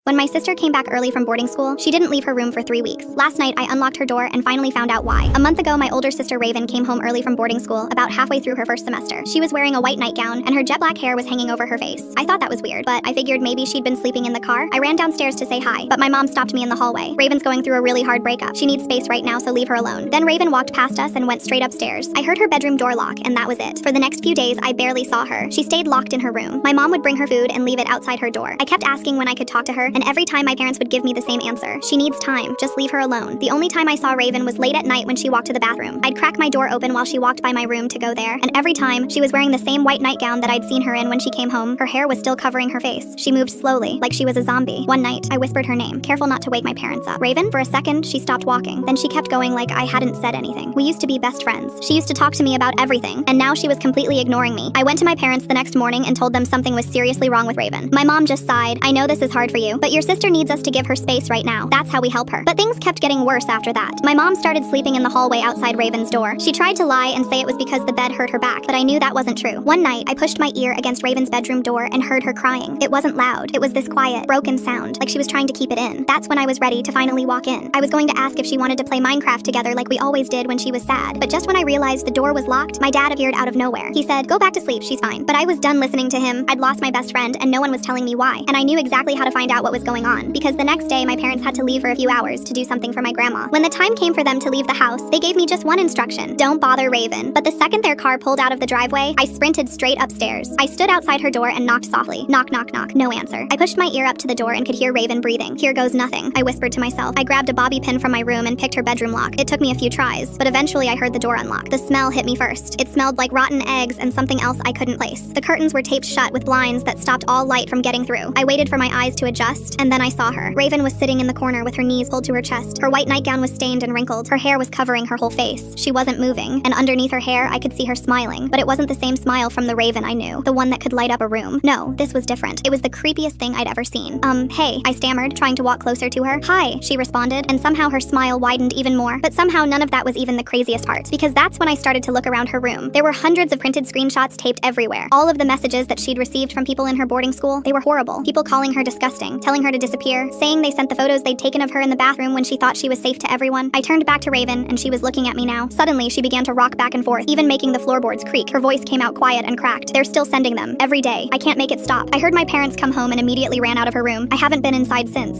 When my sister came back early from boarding school, she didn't leave her room for 3 weeks. Last night, I unlocked her door and finally found out why. A month ago, my older sister Raven came home early from boarding school about halfway through her first semester. She was wearing a white nightgown and her jet black hair was hanging over her face. I thought that was weird, but I figured maybe she'd been sleeping in the car. I ran downstairs to say hi, but my mom stopped me in the hallway. Raven's going through a really hard breakup. She needs space right now, so leave her alone. Then Raven walked past us and went straight upstairs. I heard her bedroom door lock, and that was it. For the next few days, I barely saw her. She stayed locked in her room. My mom would bring her food and leave it outside her door. I kept asking when I could talk to her, and every time my parents would give me the same answer. She needs time. Just leave her alone. The only time I saw Raven was late at night when she walked to the bathroom. I'd crack my door open while she walked by my room to go there, and every time, she was wearing the same white nightgown that I'd seen her in when she came home. Her hair was still covering her face. She moved slowly, like she was a zombie. One night, I whispered her name, careful not to wake my parents up. Raven? For a second, she stopped walking. Then she kept going like I hadn't said anything. We used to be best friends. She used to talk to me about everything, and now she was completely ignoring me. I went to my parents the next morning and told them something was seriously wrong with Raven. My mom just sighed. I know this is hard for you, but your sister needs us to give her space right now. That's how we help her. But things kept getting worse after that. My mom started sleeping in the hallway outside Raven's door. She tried to lie and say it was because the bed hurt her back, but I knew that wasn't true. One night, I pushed my ear against Raven's bedroom door and heard her crying. It wasn't loud. It was this quiet, broken sound, like she was trying to keep it in. That's when I was ready to finally walk in. I was going to ask if she wanted to play Minecraft together like we always did when she was sad. But just when I realized the door was locked, my dad appeared out of nowhere. He said, "Go back to sleep, she's fine." But I was done listening to him. I'd lost my best friend and no one was telling me why. And I knew exactly how to find out what was going on, because the next day my parents had to leave for a few hours to do something for my grandma. When the time came for them to leave the house, they gave me just one instruction: don't bother Raven. But the second their car pulled out of the driveway, I sprinted straight upstairs. I stood outside her door and knocked softly. Knock, knock, knock. No answer. I pushed my ear up to the door and could hear Raven breathing. Here goes nothing, I whispered to myself. I grabbed a bobby pin from my room and picked her bedroom lock. It took me a few tries, but eventually I heard the door unlock. The smell hit me first. It smelled like rotten eggs and something else I couldn't place. The curtains were taped shut with blinds that stopped all light from getting through. I waited for my eyes to adjust, and then I saw her. Raven was sitting in the corner with her knees pulled to her chest. Her white nightgown was stained and wrinkled. Her hair was covering her whole face. She wasn't moving, and underneath her hair, I could see her smiling. But it wasn't the same smile from the Raven I knew, the one that could light up a room. No, this was different. It was the creepiest thing I'd ever seen. Hey, I stammered, trying to walk closer to her. Hi, she responded, and somehow her smile widened even more. But somehow none of that was even the craziest part, because that's when I started to look around her room. There were hundreds of printed screenshots taped everywhere. All of the messages that she'd received from people in her boarding school, they were horrible. People calling her disgusting, telling her to disappear, saying they sent the photos they'd taken of her in the bathroom when she thought she was safe to everyone. I turned back to Raven, and she was looking at me now. Suddenly, she began to rock back and forth, even making the floorboards creak. Her voice came out quiet and cracked. They're still sending them, every day. I can't make it stop. I heard my parents come home and immediately ran out of her room. I haven't been inside since.